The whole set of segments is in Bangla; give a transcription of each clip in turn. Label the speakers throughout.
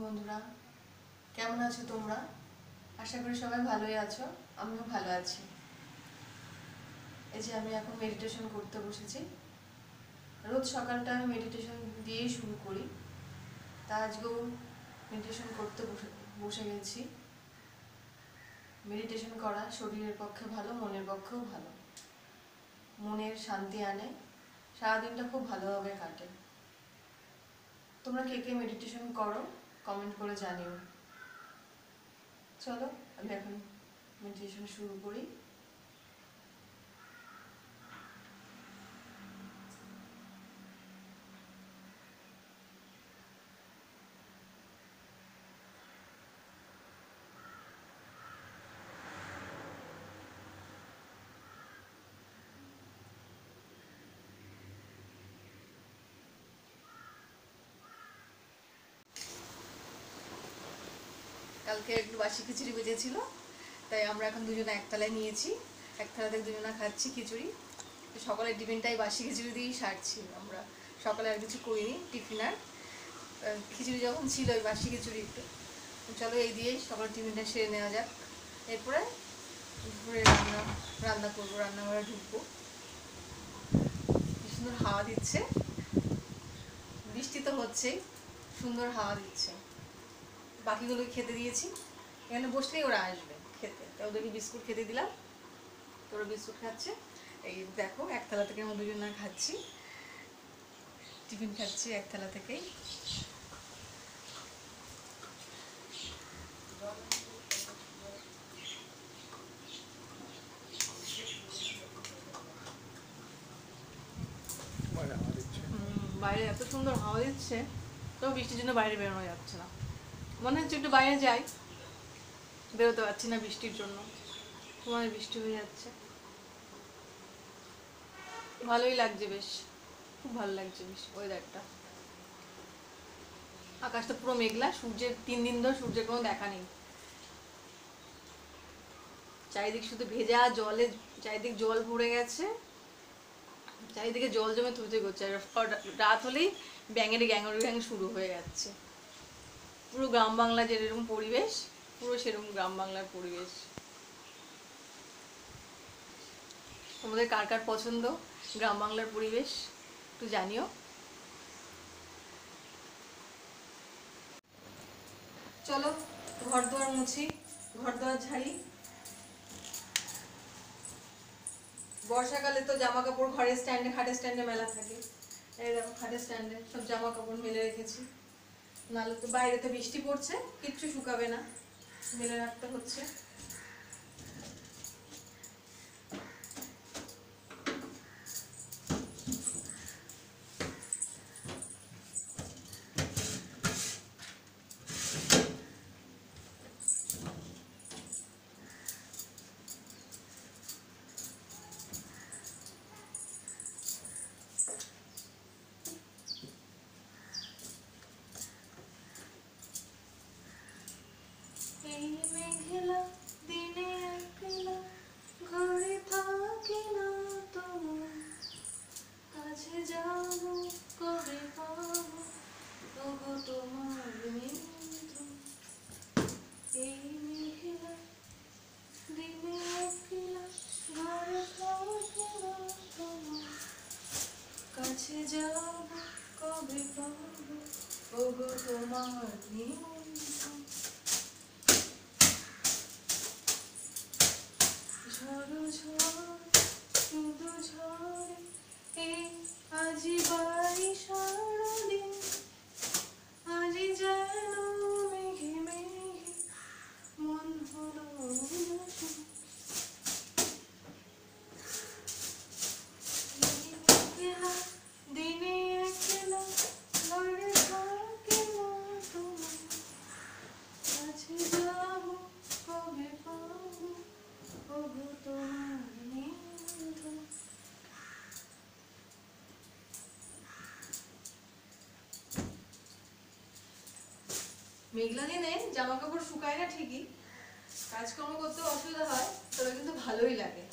Speaker 1: বন্ধুরা, কেমন আছো তোমরা? আশা করি সবাই ভালোই আছো। আমিও ভালো আছি। এই যে আমি এখন মেডিটেশন করতে বসেছি। রোজ সকালটা আমি মেডিটেশন দিয়েই শুরু করি। তা আজকেও মেডিটেশন করতে বসে গেছি। মেডিটেশন করা শরীরের পক্ষে ভালো, মনের পক্ষেও ভালো। মনের শান্তি আনে, সারাদিনটা খুব ভালোভাবে কাটে। তোমরা কে কে মেডিটেশন করো কমেন্ট করে জানিও। চলো আমি এখন মেডিটেশন শুরু করি। কালকে একটু বাসি খিচুড়ি বেজেছিল, তাই আমরা এখন দুজনে একতলায় নিয়েছি। একতলা থেকে দুজনে খাচ্ছি খিচুড়ি। সকালের টিফিনটাই বাসি খিচুড়ি দিয়েই সারছি আমরা। সকালে আর কিছু করিনি টিফিন। আর খিচুড়ি যখন ছিল ওই বাসি খিচুড়ি একটু, চলো এই দিয়েই সকালের টিফিনটা সেরে নেওয়া যাক। এরপরে দুপুরে রান্না করবো, রান্নাঘরে ঢুকবো। কি সুন্দর হাওয়া দিচ্ছে, বৃষ্টি তো হচ্ছেই, সুন্দর হাওয়া দিচ্ছে। বাকিগুলোকে খেতে দিয়েছি, এখানে বসলেই ওরা আসবে খেতে, তাই ওদেরকে বিস্কুট খেতে দিলাম। তোরা বিস্কুট খাচ্ছে। এই দেখো একতলা থেকে আমরা দুজন খাচ্ছি, টিফিন খাচ্ছি একতলা থেকেই। বাইরে এত সুন্দর হাওয়া দিচ্ছে, তো বৃষ্টির জন্য বাইরে বেরোনো যাচ্ছে না। মনে হচ্ছে একটু বাইরে যাই, বেরোতে পারছি না বৃষ্টির জন্য। তোমার বৃষ্টি হয়ে যাচ্ছে, ভালোই লাগছে, বেশ খুব ভালো লাগছে বেশ ওয়েদারটা। আকাশটা পুরো মেঘলা, সূর্যের 3 দিন ধরে সূর্যের কোনো দেখা নেই। চারিদিক শুধু ভেজা জলে, চারিদিক জল ভরে গেছে, চারিদিকে জল জমে থইথই করছে। রাত হলেই ব্যাঙের গ্যাং শুরু হয়ে যাচ্ছে। পুরো গ্রাম বাংলা যেরকম পরিবেশ, পুরো সেরকম গ্রাম বাংলার পরিবেশ। তোমাদের কার কার পছন্দ গ্রাম বাংলার পরিবেশ একটু জানিও। চলো ঘর দুয়ার মুছি, ঘর দুয়ার ঝাড়ি। বর্ষাকালে তো জামা কাপড় ঘরের স্ট্যান্ডে, খাটের স্ট্যান্ডে মেলা থাকে। এই দেখো খাটের স্ট্যান্ডে সব জামা কাপড় মেলে রেখেছি, নাহলে তো বাইরে তো বৃষ্টি পড়ছে, কিচ্ছু শুকাবে না, মেলে রাখতে হচ্ছে। এই মেঘলা দিনে একলা ঘরে থাকি না তোমার, কাছে যাবো কবে পাবো ওগো তোমার নিধন। এই মেঘলা দিনে একলা ঘরে থাকি না তোমার, কাছে যাবো কবে পাবো ওগো তোমার নিধন। ঝড় ঝড় শুধু ঝড়ে এই আজি বাড়ি সারাদিন, আজি যেন মেঘে মেঘে মন হলো একলা দিনে একলা ঘরে থাকে না তোমার, কাছে যাবো কবে পাবো ওগো তোমার নিধন। মেঘলা দিনে জামা কাপড় শুকায় না ঠিকই, কাজকর্ম করতে অসুবিধা হয়, তবে কিন্তু ভালোই লাগে।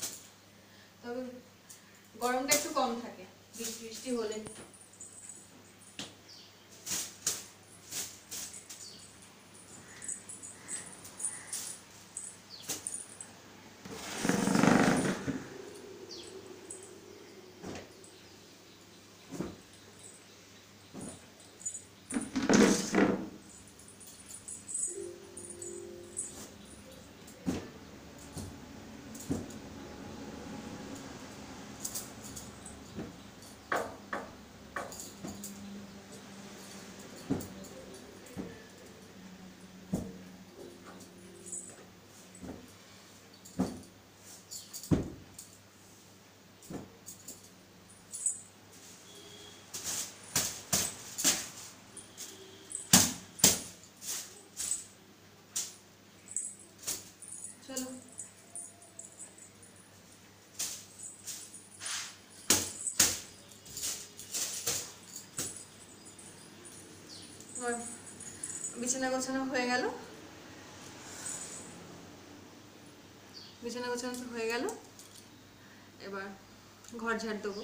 Speaker 1: তবে গরমটা একটু কম থাকে বৃষ্টি বৃষ্টি হলে। আমার বিছানা গোছানো হয়ে গেল, বিছানা গোছানো তো হয়ে গেল, এবার ঘর ঝাড় দেবো।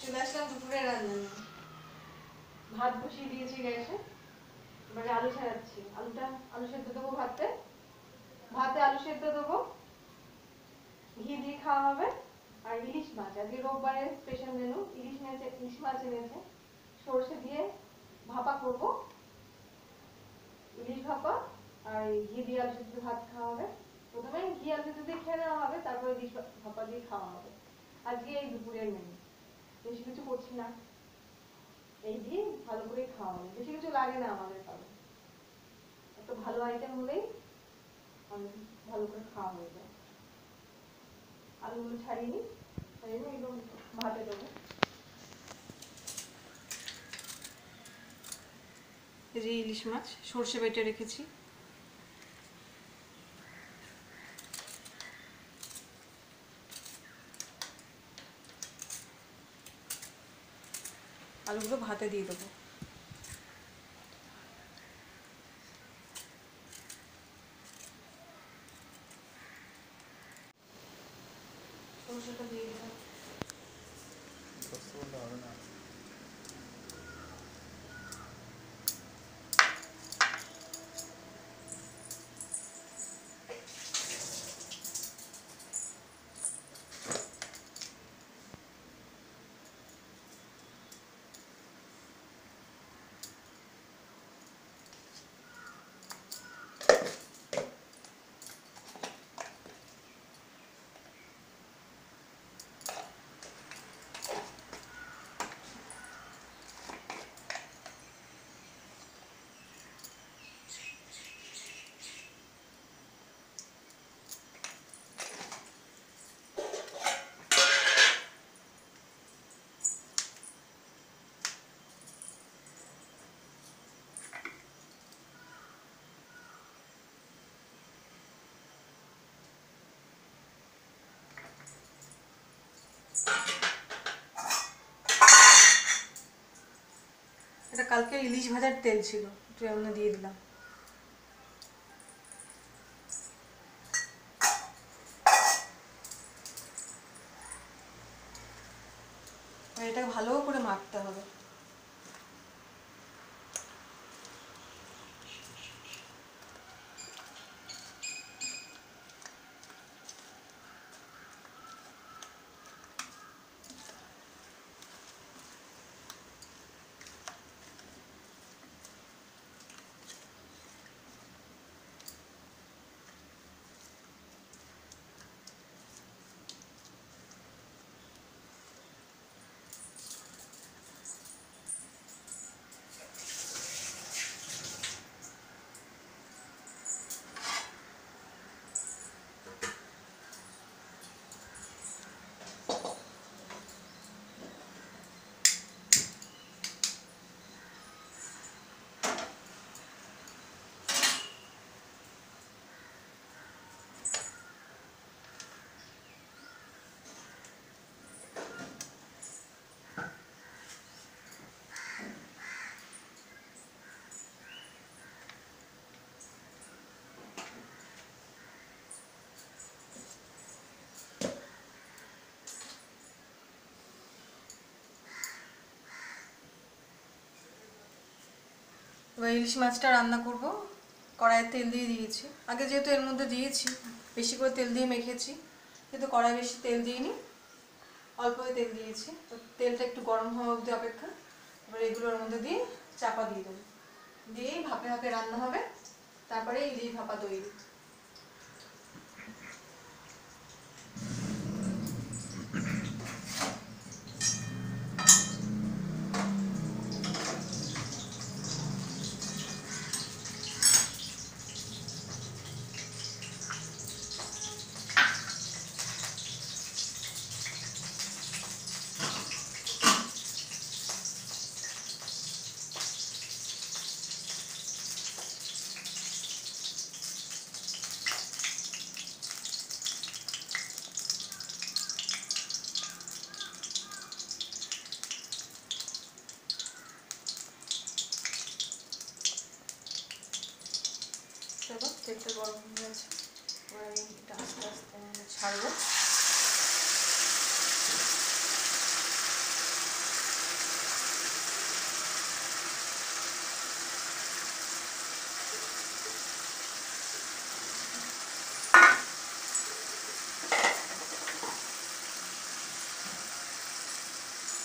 Speaker 1: চলে আসলাম দুপুরে রান্না নিয়ে। ভাত বসিয়ে দিয়েছি গ্যাসে, এবারে আলু ছাড়াচ্ছি। আলু সেদ্ধ দেবো ভাতে, আলু সেদ্ধ দেবো, ঘি দিয়ে খাওয়া হবে। আর ইলিশ মাছ, আজকে রোববারের স্পেশাল মেনু, ইলিশ মাছ এনেছে, সর্ষে দিয়ে ভাপা করবো, ইলিশ ভাপা। আর ঘি দিয়ে আলু সেদ্ধ ভাত খাওয়া হবে। প্রথমে ঘি আলু সেদ্ধ দিয়ে খেয়ে নেওয়া হবে, তারপরে ইলিশ ভাপা দিয়ে খাওয়া হবে। আজকে এই দুপুরের মেনু, বেশি কিছু করছি না, এই দিয়ে ভালো করে খাওয়া হবে। বেশি কিছু লাগে না আমাদের কারণ, একটা ভালো আইটেম হলেই ভালো করে খাওয়া হয়ে যায়। আলুগুলো ছাড়িয়ে নিই, একদম ভাতে দেবো। এই যে ইলিশ মাছ সর্ষে বেটে রেখেছি, আলুগুলো ভাতে দিয়ে দেবো। সর্ষেটা দিয়ে দিলাম। এটা কালকে ইলিশ ভাজার তেল ছিল, একটু এমন দিয়ে দিলাম। এটাকে ভালো করে মাখতে হবে। এবার ইলিশ মাছটা রান্না করব। কড়াইয়ে তেল দিয়ে দিয়েছি, আগে যেহেতু এর মধ্যে দিয়েছি বেশি করে তেল দিয়ে মেখেছি, কিন্তু কড়াই বেশি তেল দিইনি, অল্পই তেল দিয়েছি। তো তেলটা একটু গরম হওয়া অবধি অপেক্ষা। এবার এগুলোর মধ্যে দিয়ে চাপা দিয়ে দেবো, দিয়েই ভাপে ভাপে রান্না হবে। তারপরে ইলিশ ভাপা তৈরি। চলো, তেলটা গরম হয়ে গেছে, এবার আমি এটা আস্তে আস্তে ছাড়বো।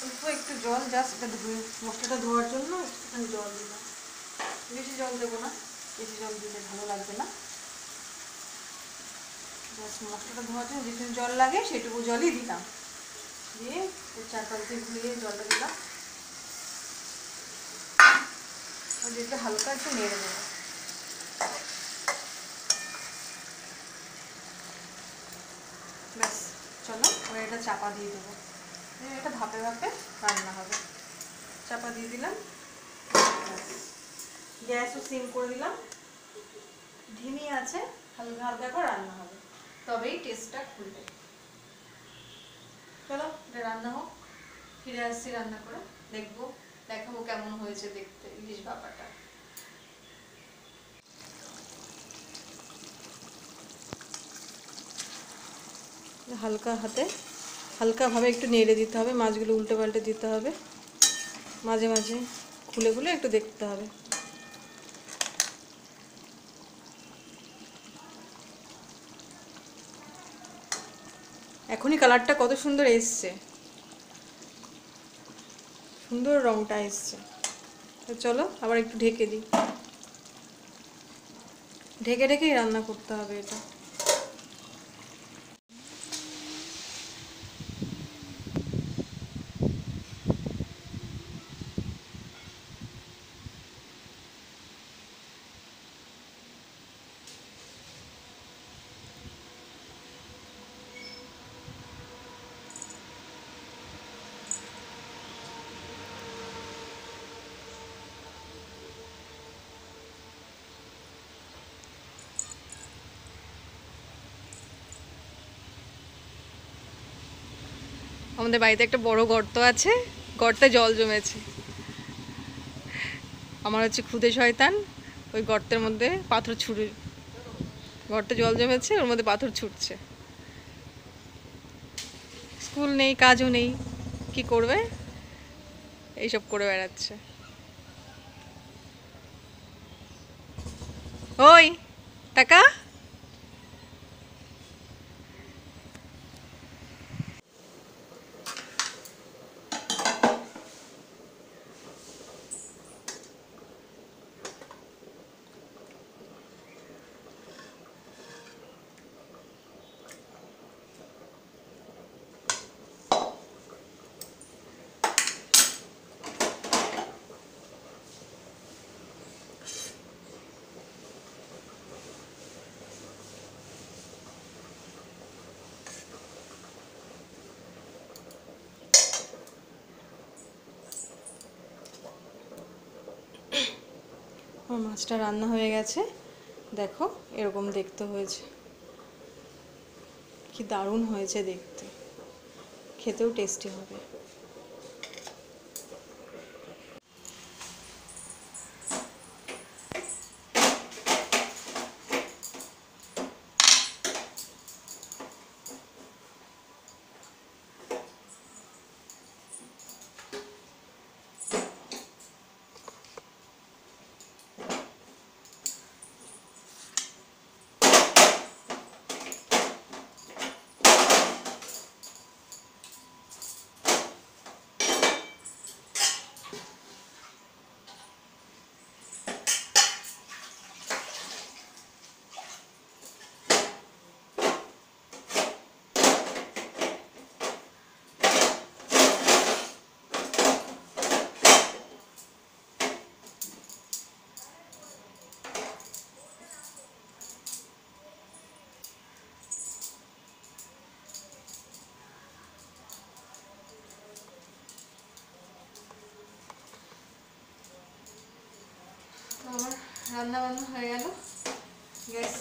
Speaker 1: অল্প একটু জল, জাস্ট এটা মশলাটা ধোয়ার জন্য একটুখানি জল দিলাম, বেশি জল দেবো না, বেশি জল দিলে ভালো লাগবে না। জাস্ট মশলাটা ধোয়ার জন্য যেটুকু জল লাগে সেটুকু জলই দিলাম, দিয়ে 4-5 দিন ঘুরিয়ে জলটা দিলাম। আর যেটা হালকা একটু নেড়ে দেবো। ব্যাস, চলো এবার এটা চাপা দিয়ে দেবো, এটা ভাপে ভাপে রান্না হবে। চাপা দিয়ে দিলাম, গ্যাসও সিম করে দিলাম, ধিমি আছে, হালকা হালকা করে রান্না হবে, তবেই টেস্টটা খুলবে। চলো এটা রান্না হোক, ফিরে আসছি রান্না করে, দেখবো, দেখাবো কেমন হয়েছে দেখতে ইলিশ ভাপাটা। হালকা হাতে হালকাভাবে একটু নেড়ে দিতে হবে, মাছগুলো উল্টে পাল্টে দিতে হবে, মাঝে মাঝে খুলে খুলে একটু দেখতে হবে। এখনই কালারটা কত সুন্দর এসছে, সুন্দর রংটা এসছে। তো চলো আবার একটু ঢেকে দিই, ঢেকে ঢেকেই রান্না করতে হবে এটা। আমাদের বাড়িতে একটা বড় গর্ত আছে, গর্তে জল জমেছে। আমার হচ্ছে খুদে শয়তান, ওই গর্তের মধ্যে পাথর ছুঁড়ে, গর্তে জল জমেছে ওর মধ্যে পাথর ছুটছে। স্কুল নেই, কাজও নেই, কি করবে, এইসব করে বেড়াচ্ছে। ওই টাকা, আমার মাছটা রান্না হয়ে গেছে, দেখো এরকম দেখতে হয়েছে, কি দারুণ হয়েছে দেখতে, খেতেও টেস্টি হবে। রান্না বান্না হয়ে গেল, গ্যাস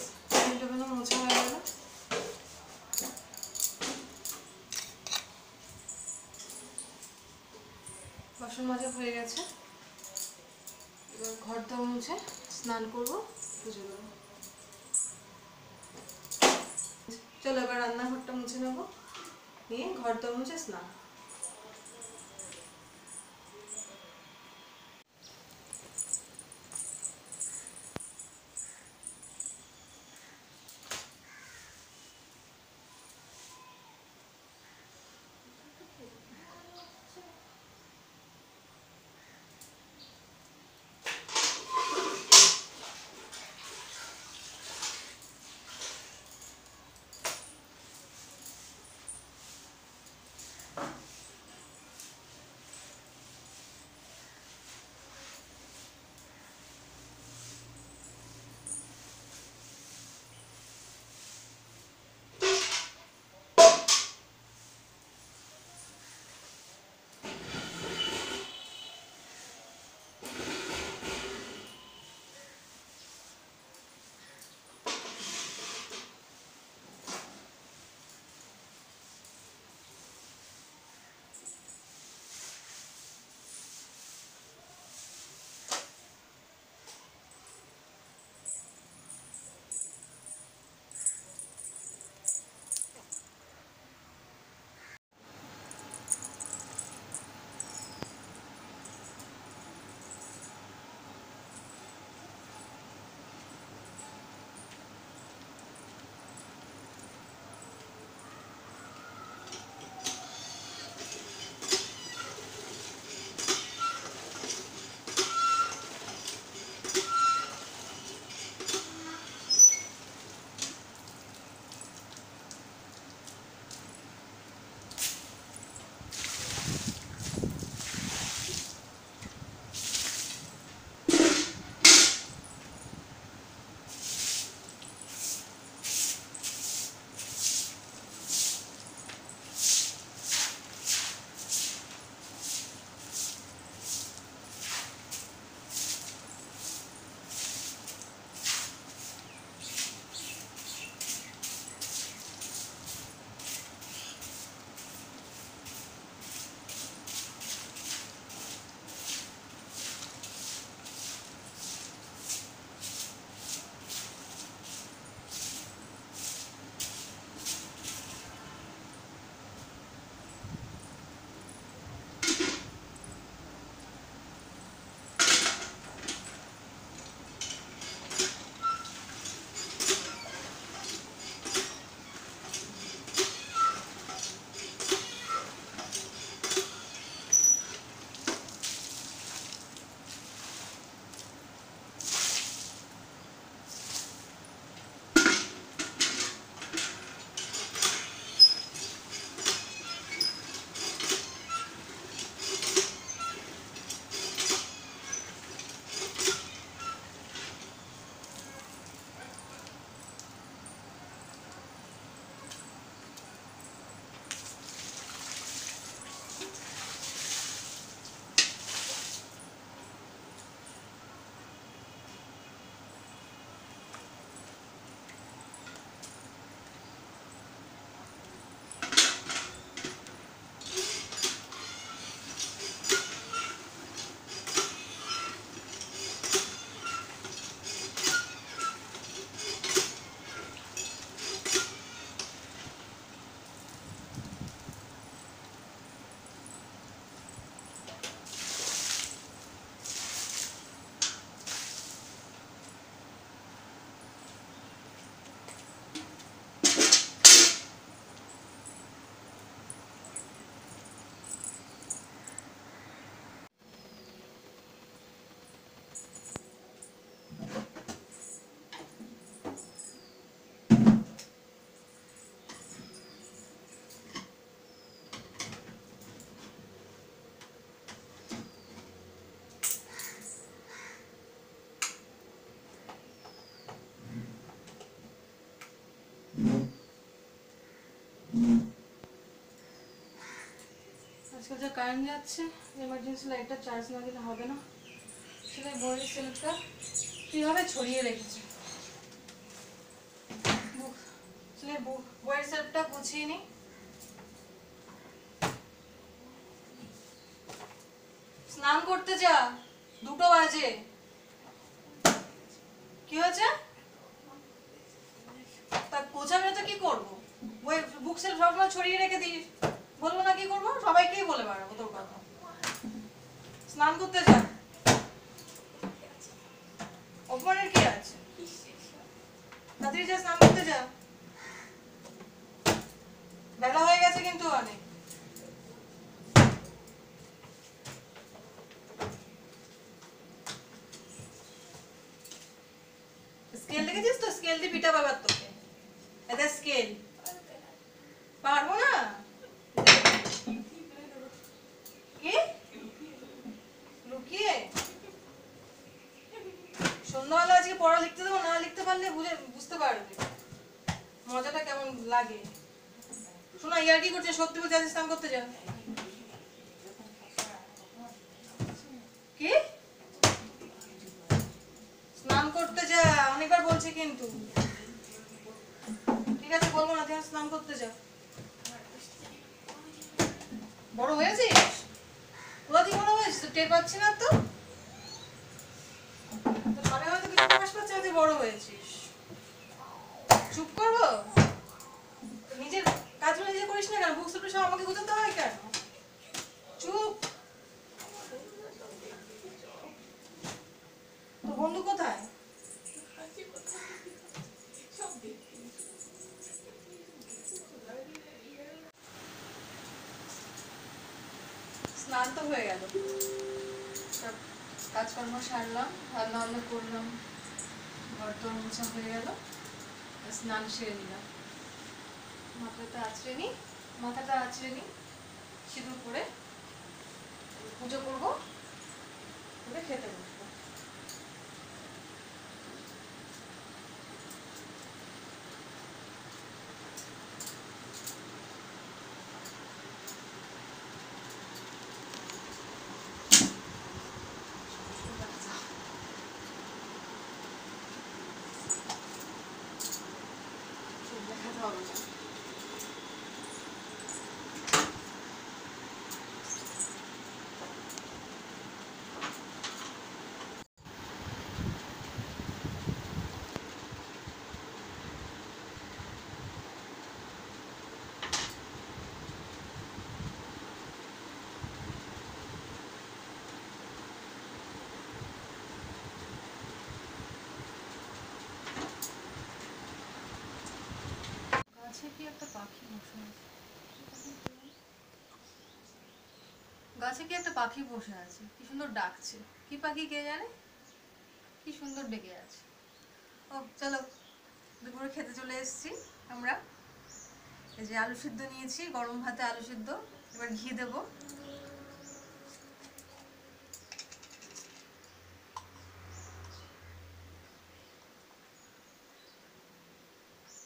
Speaker 1: টেবিল মোছা হয়ে গেল। বাসন মাজা হয়ে গেছে, এবার ঘর দর মুছে স্নান করবো, পুজো দেবো। চলো এবার রান্নাঘরটা মুছে নেবো, নিয়ে ঘর দর মুছে স্নান। আজকাল যা কারেন্ট যাচ্ছে, এমার্জেন্সি লাইটটা চার্জ না দিলে হবে না। সেটাই বড় সেলটা কিভাবে ছড়িয়ে রেখেছে। বইয়ের সেলফটা গুছিয়ে নি। স্নান করতে যা, 2টো বাজে। কি হয়েছে? তা গোছাবে না তো কি করবো? বই বুক সেলফ সবসময় ছড়িয়ে রেখে দিস, বলবো না কি করবো? সবাইকেই বলে বেড়াবো তোর কথা। স্নান করতে যা, অপমানের কি আছে? তাড়াতাড়ি যা, স্নান করতে যা, বেলা হয়ে গেছে কিন্তু অনেক। স্কেল দেখেছিস তো? স্কেল দিয়ে পিটা বাবার তোকে। এটা স্কেল পারবো না। কি লুকিয়ে? সন্ধ্যাবেলা আজকে পড়া লিখতে দেবো, না লিখতে পারলে বুঝতে পারবে মজাটা কেমন লাগে। শোনা, ইয়ার কি করছে? সত্যি বলছে, আজ স্নান করতে যা। কি স্নান করতে যা? অনেকবার বলছি কিন্তু। ঠিক আছে, বলবো না, তুই স্নান করতে যা। বড় হয়েছিস? কোথা থেকে বড় হয়েছিস? টের পাচ্ছি না তো। সবাই হয়তো কিছু প্রকাশ পাচ্ছে না তুই বড় হয়েছিস। চুপ করবো? নিজের কাজগুলো নিজে করিস না কেন? বুক সুপ সব আমাকে গুছাতে হয় কেন? চুপ। তো বন্ধু কোথায়? স্নান তো হয়ে গেল, সব কাজকর্ম সারলাম, রান্না বান্না করলাম, ঘর তোর মোছা হয়ে গেল, স্নান সেরে নিলাম। মাথাটা আঁচড়ে নি, সিঁদুর করে পুজো করবো, করে খেতে বসবো। দেখাতে হবে না। গাছে কি একটা পাখি বসে আছে? গাছে কি একটা পাখি বসে আছে, কি সুন্দর ডাকছে। কি পাখি কে জানে, কি সুন্দর ডেকে আছে। ও চলো, দুপুরে খেতে চলে এসেছি আমরা। এই যে আলু সিদ্ধ নিয়েছি, গরম ভাতে আলু সিদ্ধ, এবার ঘি দেব।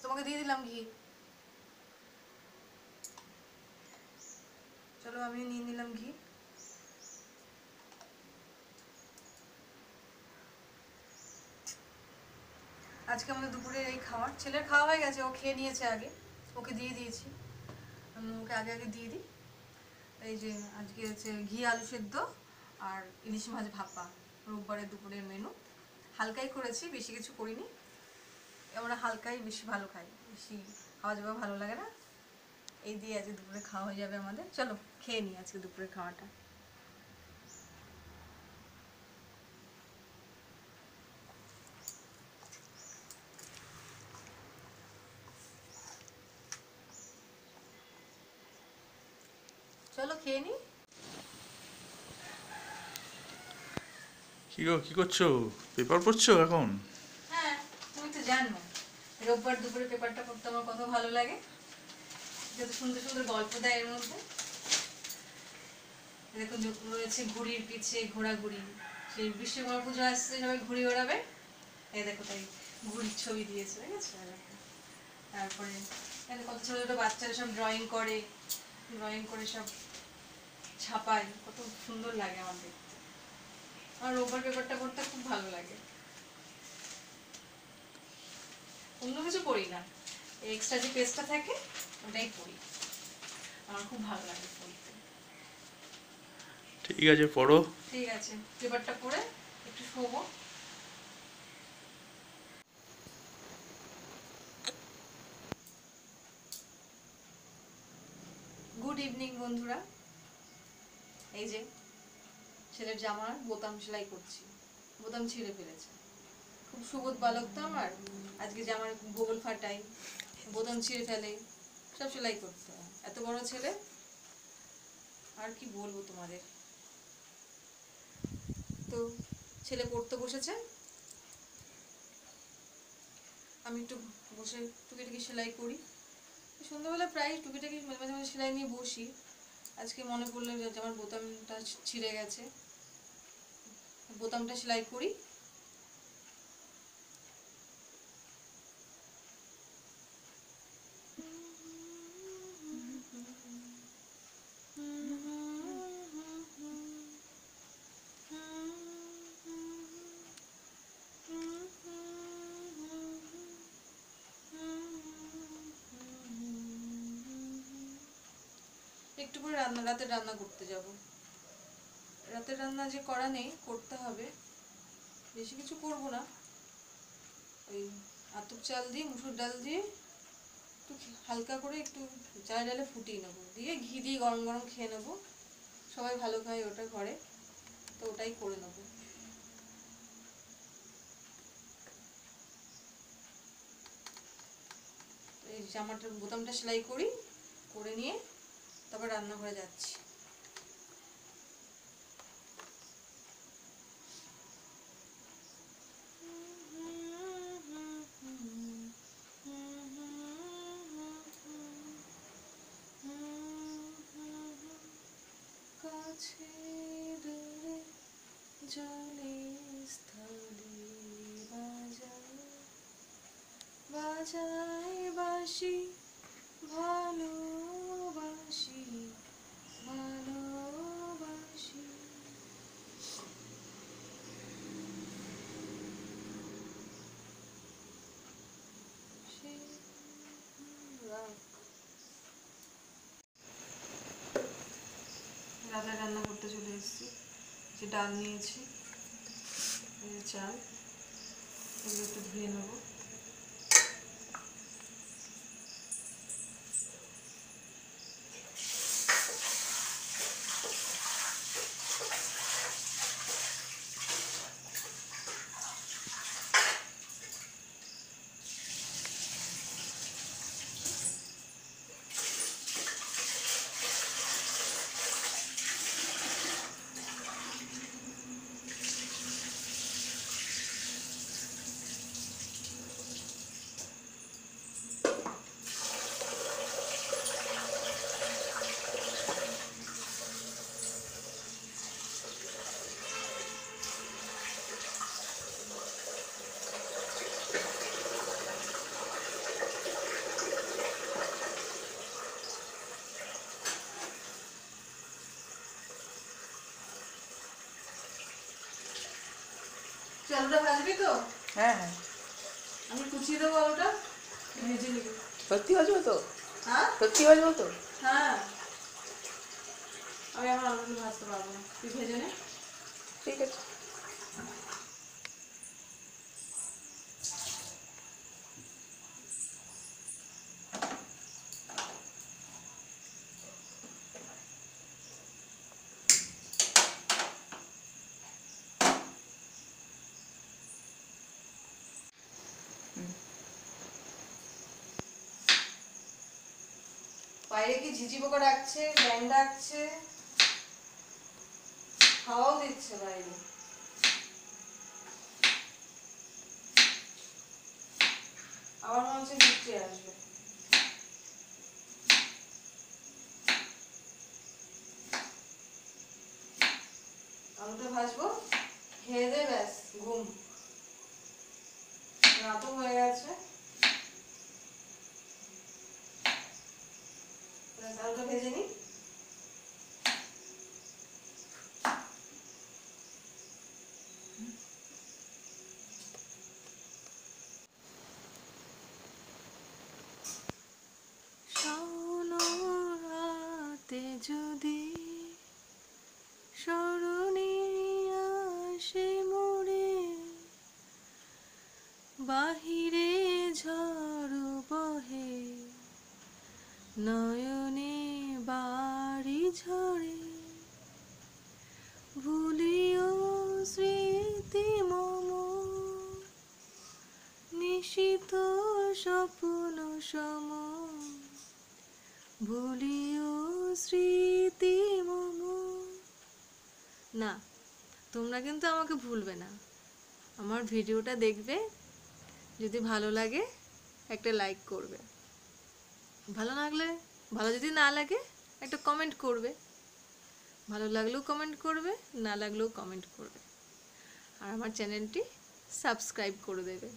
Speaker 1: তোমাকে দিয়ে দিলাম ঘি। চলো, আমি নিয়ে নিলাম ঘি। আজকে আমাদের দুপুরে এই খাওয়া, ছেলের খাওয়া হয়ে গেছে, ও খেয়ে নিয়েছে আগে, ওকে দিয়ে দিয়েছি। আমি ওকে আগে আগে দিয়ে দিই। এই যে আজকে হচ্ছে ঘি আলু সেদ্ধ আর ইলিশ মাছ ভাপা, রোববারের দুপুরের মেনু। হালকাই করেছি, বেশি কিছু করিনি। আমরা হালকাই বেশি ভালো খাই, বেশি খাওয়া যাওয়া ভালো লাগে না। এই দিয়ে আজকে দুপুরে খাওয়া হয়ে যাবে আমাদের। চলো খেয়ে নিই আজকে দুপুরের খাওয়াটা। চলো খেয়ে নিই।
Speaker 2: কি গো, কি করছো? পেপার পড়ছো এখন?
Speaker 1: হ্যাঁ, তুমি তো জানো রোববার দুপুরে পেপারটা পড়তে আমার কত ভালো লাগে। যত সুন্দর সুন্দর গল্প দেয় এর মধ্যে। দেখুন রয়েছে ঘুড়ির পিছে ঘোরাঘুরি, সেই বিশ্বকর্মা পুজো আসছে, সবাই ঘুড়ি ওড়াবে। এই দেখো, তাই ঘুড়ির ছবি দিয়েছে, দেখেছো? তারপরে এখানে কত ছোট ছোট বাচ্চারা সব ড্রয়িং করে, ড্রয়িং করে সব ছাপায়, কত সুন্দর লাগে আমার দেখতে। আমার রোববার পেপারটা পড়তে খুব ভালো লাগে। অন্য কিছু করি না, এক্সট্রা যে পেস্টটা থাকে ওটাই করি, আমার খুব ভালো লাগে পড়তে।
Speaker 2: ঠিক আছে, পড়ো।
Speaker 1: ঠিক আছে, পেপারটা পড়ে একটু শোবো। গুড ইভিনিং বন্ধুরা। এই যে ছেলের জামার বোতাম সেলাই করছি, বোতাম ছিঁড়ে ফেলেছে। খুব সুবোধ বালক তো আমার, আজকে জামার বগল ফাটাই, বোতাম ছিঁড়ে ফেলে, সব সেলাই করতে হয়। এত বড় ছেলে, আর কি বলবো তোমাদের। তো ছেলে পড়তে বসেছে, আমি একটু বসে টুকিটাকি সেলাই করি। সন্ধ্যাবেলা প্রায় টুকিটাকি মাঝে মাঝে সেলাই নিয়ে বসি। আজকে মনে পড়লো যে আমার বোতামটা ছিঁড়ে গেছে, বোতামটা সেলাই করি। একটু করে রাতের রান্না করতে যাব। রাতের রান্না যে করা নেই, করতে হবে। বেশি কিছু করব না, ওই আতপ চাল দিয়ে মুসুর ডাল দিয়ে একটু হালকা করে একটু চাল ডালে ফুটিয়ে নেবো, দিয়ে ঘি দিয়ে গরম গরম খেয়ে নেবো। সবাই ভালো খায় ওটা ঘরে, তো ওটাই করে নেবো। এই জামাটার বোতামটা সেলাই করি, করে নিয়ে তারপর রান্নাঘরে যাচ্ছি। কাছে দূরে জলে স্থলে বাজায় বাজায় বাঁশি, ভালোবাসি ভালোবাসি। রাতে রান্না করতে চলে এসেছি। যে ডাল নিয়েছি, এই যে চাল, এগুলো একটু ধুয়ে নেবো। আলুটা ভাজবি তো?
Speaker 3: হ্যাঁ হ্যাঁ,
Speaker 1: আমি কুচিয়ে দেবো আলুটা, ভেজে নিবি।
Speaker 3: সত্যি বাজবো তো?
Speaker 1: হ্যাঁ
Speaker 3: সত্যি বাজবো তো?
Speaker 1: হ্যাঁ, আমি এখন আলুগুলো ভাজতে পারবো না, তুই ভেজে নে।
Speaker 3: ঠিক আছে।
Speaker 1: বাইরে কি ঝিঝি পোকা ডাকছে, ব্যাং ডাকছে, হাওয়াও দিচ্ছে বাইরে। আমার মনে হচ্ছে বৃষ্টি আসবে। আলুটা ভাজবো, খেয়ে দে, ব্যাস ঘুম। রাতও হয়ে গেছে। আলুটা ভেজে নি। যদি স্মরণে আসে মোরে, বাহিরে ঝড় বহে, নয়নে বাড়ি ঝরে, ভুলিও স্মৃতি মম, নিশিত স্বপ্ন সম, ভুলিও স্মৃতি মম। না, তোমরা কিন্তু আমাকে ভুলবে না। আমার ভিডিওটা দেখবে, যদি ভালো লাগে একটা লাইক করবে, ভালো যদি না লাগে একটা কমেন্ট করবে, ভালো লাগলেও কমেন্ট করবে, না লাগলেও কমেন্ট করবে, আর আমার চ্যানেলটি সাবস্ক্রাইব করে দেবে।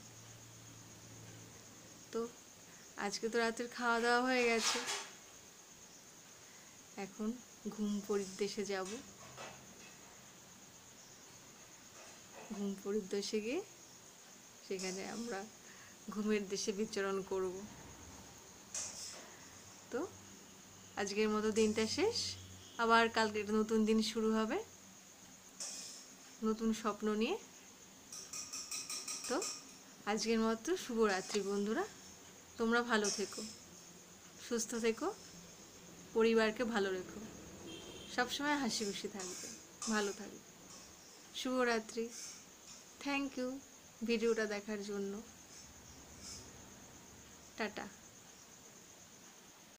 Speaker 1: তো আজকে তো রাতের খাওয়া দাওয়া হয়ে গেছে, এখন ঘুম পরিদেশে যাব। ঘুম পরিদেশে গিয়ে সেখানে আমরা ঘুমের দেশে বিচরণ করব। তো আজকের মতো দিনটা শেষ, আবার কালকে একটা নতুন দিন শুরু হবে নতুন স্বপ্ন নিয়ে। তো আজকের মতো শুভরাত্রি বন্ধুরা, তোমরা ভালো থেকো, সুস্থ থেকো, পরিবারকে ভালো রেখো, সবসময় হাসি খুশি থাকবে, ভালো থাকবে। শুভরাত্রি। থ্যাংক ইউ ভিডিওটা দেখার জন্য। টাটা।